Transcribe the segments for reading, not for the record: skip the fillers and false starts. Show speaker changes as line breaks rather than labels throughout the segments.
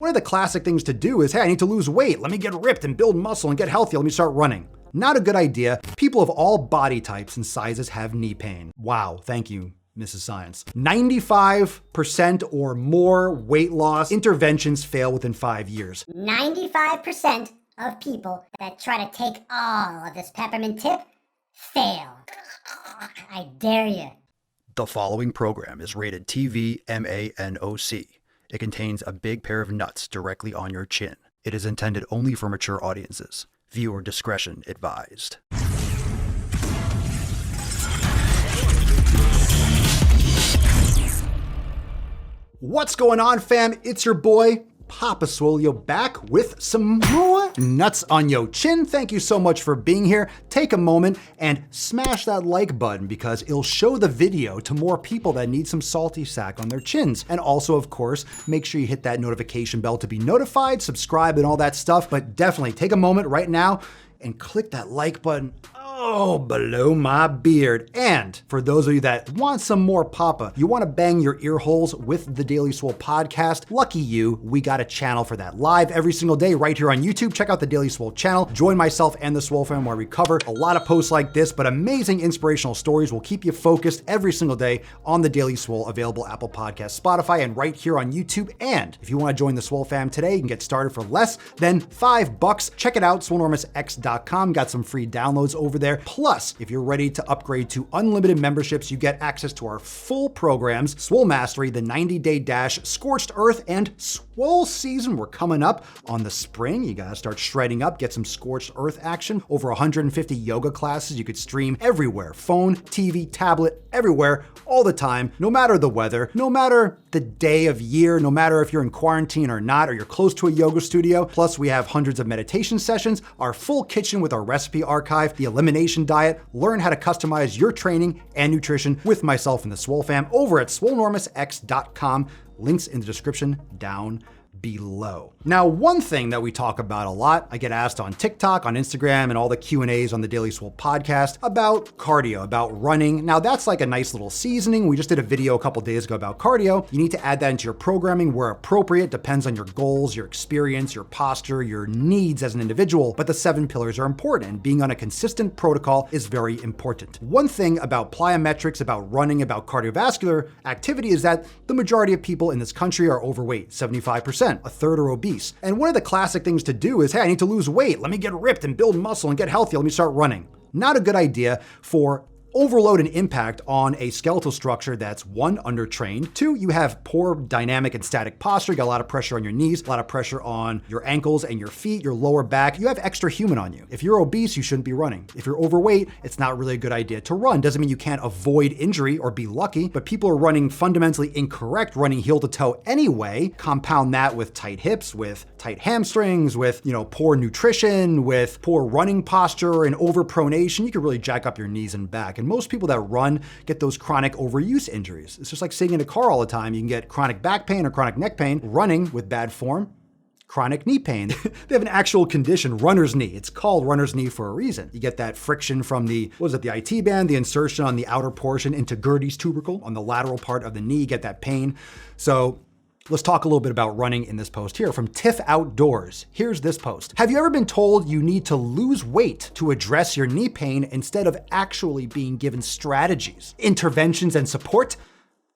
One of the classic things to do is, hey, I need to lose weight. Let me get ripped and build muscle and get healthy. Let me start running. Not a good idea. People of all body types and sizes have knee pain. Wow, thank you, Mrs. Science. 95% or more weight loss interventions fail within 5 years.
95% of people that try to take all of this peppermint tip fail. I dare you.
The following program is rated TV MANOC. It contains a big pair of nuts directly on your chin. It is intended only for mature audiences. Viewer discretion advised. What's going on, fam? It's your boy, Papa Swolio, back with some more nuts on yo chin. Thank you so much for being here. Take a moment and smash that like button because it'll show the video to more people that need some salty sack on their chins. And also, of course, make sure you hit that notification bell to be notified, subscribe, and all that stuff. But definitely take a moment right now and click that like button. Oh, below my beard. And for those of you that want some more Papa, you want to bang your ear holes with the Daily Swole podcast, lucky you, we got a channel for that live every single day right here on YouTube. Check out the Daily Swole channel. Join myself and the Swole fam where we cover a lot of posts like this, but amazing inspirational stories will keep you focused every single day on the Daily Swole, available Apple Podcasts, Spotify, and right here on YouTube. And if you want to join the Swole fam today, you can get started for less than $5. Check it out, Swolenormousx.com. Got some free downloads over there. Plus, if you're ready to upgrade to unlimited memberships, you get access to our full programs, Swole Mastery, the 90-Day Dash, Scorched Earth, and Swole Season. We're coming up on the spring. You gotta start shredding up, get some Scorched Earth action. Over 150 yoga classes you could stream everywhere. Phone, TV, tablet, everywhere, all the time, no matter the weather, no matter the day of year, no matter if you're in quarantine or not, or you're close to a yoga studio. Plus, we have hundreds of meditation sessions, our full kitchen with our recipe archive, the elimination diet. Learn how to customize your training and nutrition with myself and the Swole fam over at Swolenormousx.com. Links in the description down below. Now, one thing that we talk about a lot, I get asked on TikTok, on Instagram, and all the Q&As on the Daily Swole podcast about cardio, about running. Now, that's like a nice little seasoning. We just did a video a couple days ago about cardio. You need to add that into your programming where appropriate. Depends on your goals, your experience, your posture, your needs as an individual. But the 7 pillars are important, and being on a consistent protocol is very important. One thing about plyometrics, about running, about cardiovascular activity is that the majority of people in this country are overweight, 75%. A third are obese. And one of the classic things to do is, hey, I need to lose weight. Let me get ripped and build muscle and get healthy. Let me start running. Not a good idea for overload and impact on a skeletal structure that's 1, undertrained. 2, you have poor dynamic and static posture. You got a lot of pressure on your knees, a lot of pressure on your ankles and your feet, your lower back. You have extra human on you. If you're obese, you shouldn't be running. If you're overweight, it's not really a good idea to run. Doesn't mean you can't avoid injury or be lucky, but people are running fundamentally incorrect, running heel to toe anyway. Compound that with tight hips, with tight hamstrings, with, poor nutrition, with poor running posture and overpronation. You can really jack up your knees and back. And most people that run get those chronic overuse injuries. It's just like sitting in a car all the time. You can get chronic back pain or chronic neck pain. Running with bad form, chronic knee pain. They have an actual condition, runner's knee. It's called runner's knee for a reason. You get that friction from the IT band, the insertion on the outer portion into Gerdy's tubercle on the lateral part of the knee. You get that pain. So let's talk a little bit about running in this post here from Tiff Outdoors. Here's this post. Have you ever been told you need to lose weight to address your knee pain instead of actually being given strategies, interventions, and support?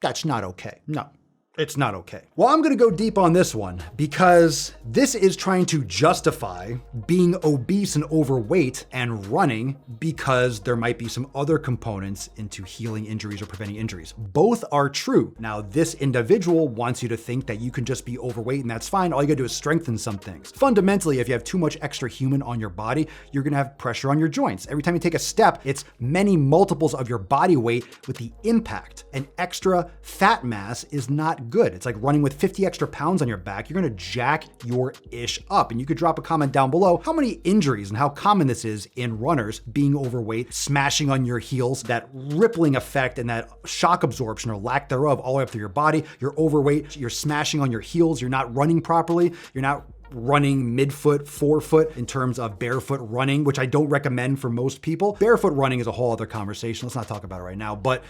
That's not okay. No. It's not okay. Well, I'm gonna go deep on this one because this is trying to justify being obese and overweight and running because there might be some other components into healing injuries or preventing injuries. Both are true. Now, this individual wants you to think that you can just be overweight and that's fine. All you gotta do is strengthen some things. Fundamentally, if you have too much extra human on your body, you're gonna have pressure on your joints. Every time you take a step, it's many multiples of your body weight with the impact. An extra fat mass is not good. It's like running with 50 extra pounds on your back. You're gonna jack your ish up. And you could drop a comment down below how many injuries and how common this is in runners being overweight, smashing on your heels, that rippling effect and that shock absorption or lack thereof all the way up through your body. You're overweight, you're smashing on your heels, you're not running properly, you're not running midfoot, forefoot in terms of barefoot running, which I don't recommend for most people. Barefoot running is a whole other conversation. Let's not talk about it right now, but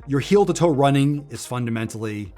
your heel to toe running is fundamentally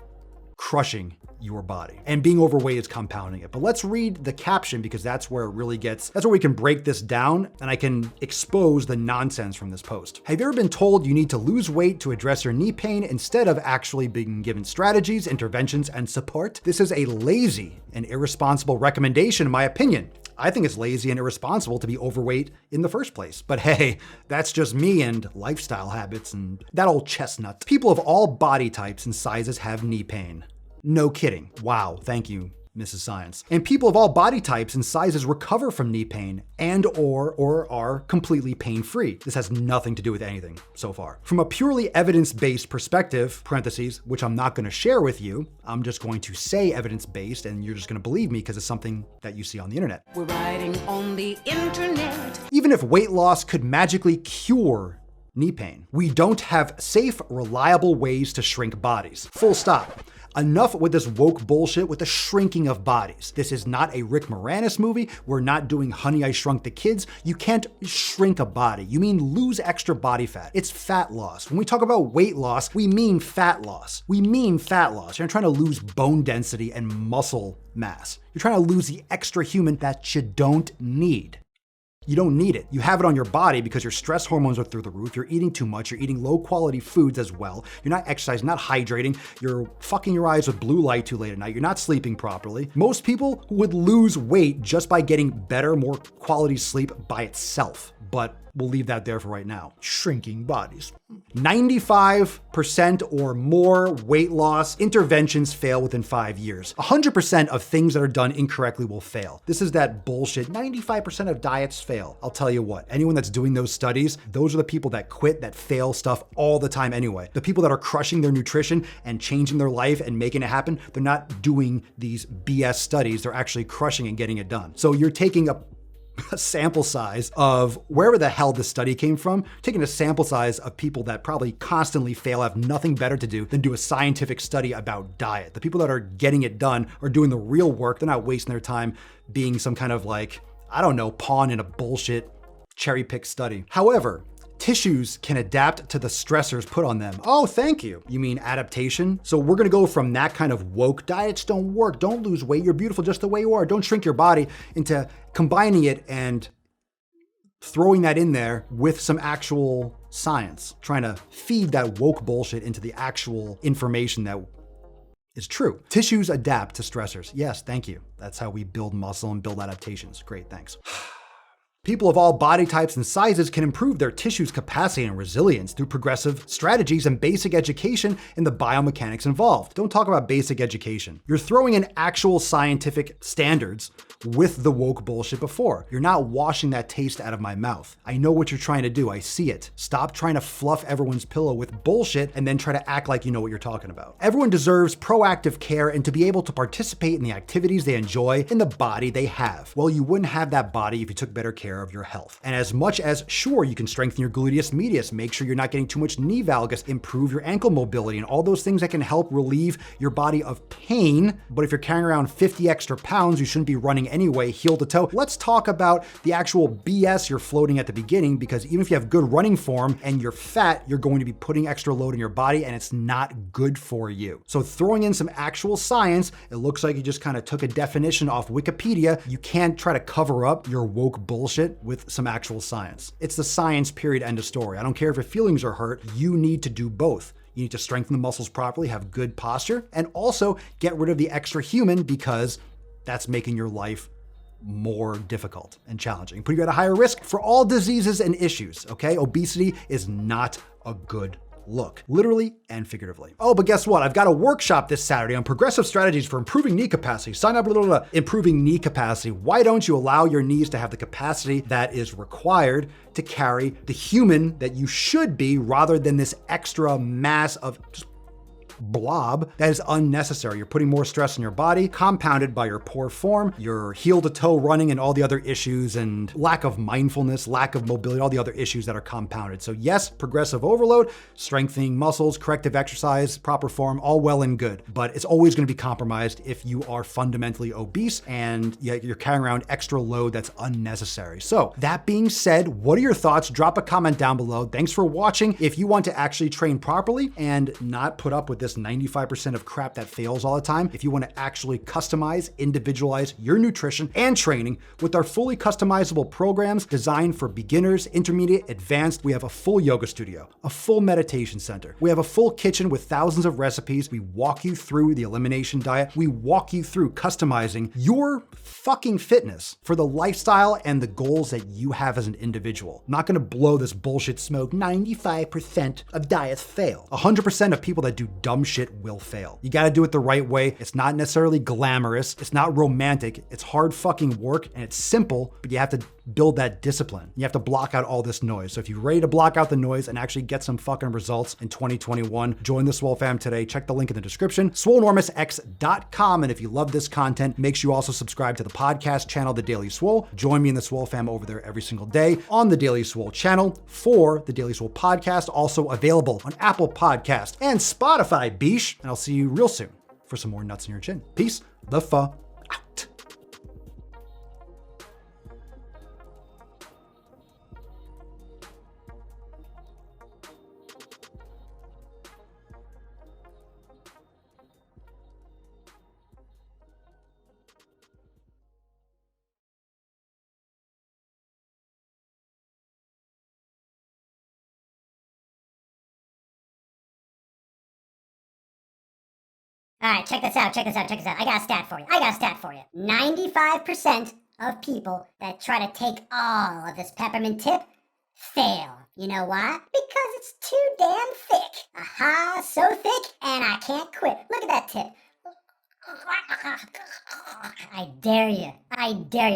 crushing your body. And being overweight is compounding it. But let's read the caption because that's where it really gets, that's where we can break this down and I can expose the nonsense from this post. Have you ever been told you need to lose weight to address your knee pain instead of actually being given strategies, interventions, and support? This is a lazy and irresponsible recommendation in my opinion. I think it's lazy and irresponsible to be overweight in the first place. But hey, that's just me and lifestyle habits and that old chestnut. People of all body types and sizes have knee pain. No kidding. Wow, thank you, Mrs. Science. And people of all body types and sizes recover from knee pain and or are completely pain-free. This has nothing to do with anything so far. From a purely evidence-based perspective, parentheses, which I'm not gonna share with you, I'm just going to say evidence-based and you're just gonna believe me because it's something that you see on the internet.
We're riding on the internet.
Even if weight loss could magically cure knee pain, we don't have safe, reliable ways to shrink bodies. Full stop. Enough with this woke bullshit with the shrinking of bodies. This is not a Rick Moranis movie. We're not doing Honey, I Shrunk the Kids. You can't shrink a body. You mean lose extra body fat. It's fat loss. When we talk about weight loss, we mean fat loss. We mean fat loss. You're not trying to lose bone density and muscle mass. You're trying to lose the extra human that you don't need. You don't need it. You have it on your body because your stress hormones are through the roof. You're eating too much. You're eating low quality foods as well. You're not exercising, not hydrating. You're fucking your eyes with blue light too late at night. You're not sleeping properly. Most people would lose weight just by getting better, more quality sleep by itself. But we'll leave that there for right now. Shrinking bodies. 95% or more weight loss interventions fail within 5 years. 100% of things that are done incorrectly will fail. This is that bullshit. 95% of diets fail. I'll tell you what, anyone that's doing those studies, those are the people that quit, that fail stuff all the time anyway. The people that are crushing their nutrition and changing their life and making it happen, they're not doing these BS studies. They're actually crushing and getting it done. So you're taking a sample size of wherever the hell this study came from, taking a sample size of people that probably constantly fail, have nothing better to do than do a scientific study about diet. The people that are getting it done are doing the real work. They're not wasting their time being some kind of like, I don't know, pawn in a bullshit cherry pick study. However, tissues can adapt to the stressors put on them. Oh, thank you. You mean adaptation? So we're gonna go from that kind of woke diets don't work, don't lose weight, you're beautiful just the way you are, don't shrink your body, into combining it and throwing that in there with some actual science, trying to feed that woke bullshit into the actual information that is true. Tissues adapt to stressors. Yes, thank you. That's how we build muscle and build adaptations. Great, thanks. People of all body types and sizes can improve their tissue's capacity and resilience through progressive strategies and basic education in the biomechanics involved. Don't talk about basic education. You're throwing in actual scientific standards with the woke bullshit before. You're not washing that taste out of my mouth. I know what you're trying to do. I see it. Stop trying to fluff everyone's pillow with bullshit and then try to act like you know what you're talking about. Everyone deserves proactive care and to be able to participate in the activities they enjoy in the body they have. Well, you wouldn't have that body if you took better care of your health. And as much as, sure, you can strengthen your gluteus medius, make sure you're not getting too much knee valgus, improve your ankle mobility, and all those things that can help relieve your body of pain. But if you're carrying around 50 extra pounds, you shouldn't be running anyway, heel to toe. Let's talk about the actual BS you're floating at the beginning, because even if you have good running form and you're fat, you're going to be putting extra load in your body and it's not good for you. So throwing in some actual science, it looks like you just kind of took a definition off Wikipedia. You can't try to cover up your woke bullshit with some actual science. It's the science, period, end of story. I don't care if your feelings are hurt, you need to do both. You need to strengthen the muscles properly, have good posture, and also get rid of the extra human because that's making your life more difficult and challenging, putting you at a higher risk for all diseases and issues, okay? Obesity is not a good look, literally and figuratively. Oh, but guess what? I've got a workshop this Saturday on progressive strategies for improving knee capacity. Sign up, improving knee capacity. Why don't you allow your knees to have the capacity that is required to carry the human that you should be rather than this extra mass of just blob that is unnecessary. You're putting more stress on your body, compounded by your poor form, your heel to toe running, and all the other issues, and lack of mindfulness, lack of mobility, all the other issues that are compounded. So yes, progressive overload, strengthening muscles, corrective exercise, proper form, all well and good, but it's always going to be compromised if you are fundamentally obese and you're carrying around extra load that's unnecessary. So that being said, what are your thoughts? Drop a comment down below. Thanks for watching. If you want to actually train properly and not put up with this 95% of crap that fails all the time, if you want to actually customize, individualize your nutrition and training with our fully customizable programs designed for beginners, intermediate, advanced, we have a full yoga studio, a full meditation center. We have a full kitchen with thousands of recipes. We walk you through the elimination diet. We walk you through customizing your fucking fitness for the lifestyle and the goals that you have as an individual. I'm not gonna blow this bullshit smoke. 95% of diets fail. 100% of people that do dumb shit will fail. You gotta do it the right way. It's not necessarily glamorous. It's not romantic. It's hard fucking work and it's simple, but you have to build that discipline. You have to block out all this noise. So if you're ready to block out the noise and actually get some fucking results in 2021, join the Swole fam today. Check the link in the description, swolenormousx.com. And if you love this content, make sure you also subscribe to the podcast channel, The Daily Swole. Join me in the Swole fam over there every single day on the Daily Swole channel for the Daily Swole podcast, also available on Apple Podcast and Spotify, beesh. And I'll see you real soon for some more nuts in your chin. Peace the fuck out.
All right, check this out. I got a stat for you. 95% of people that try to take all of this peppermint tip fail. You know why? Because it's too damn thick. Aha, so thick, and I can't quit. Look at that tip. I dare you.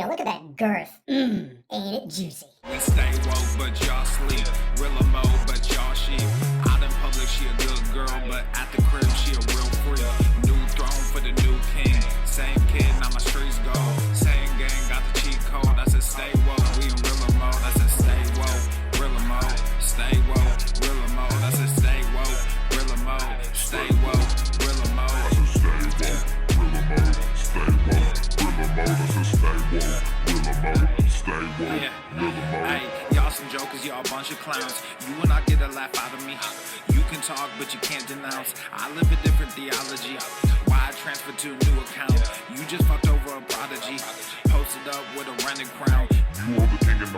Look at that girth. Ain't it juicy?
We stay woke, but y'all sleep. Real mode, but y'all sheep. Out in public, she a good girl, but at the crib, she a real freak. New throne for the new king. Same kid, now my streets go. Same gang, got the cheat code. I said stay woke, we in real mode. I said stay woke, real mode. Stay woke, real mode. I said stay woke, real mode. Stay woke, real mode. I said stay woke, real mode. Stay woke, real mode. I said stay woke, real mode. Stay woke, real mode. Hey, y'all some jokers, y'all a bunch of clowns. You will not get a laugh out of me. You can talk, but you can't denounce. I live a different theology. Why I transferred to a new account? You just fucked over a prodigy. Posted up with a rented crown. You are the king and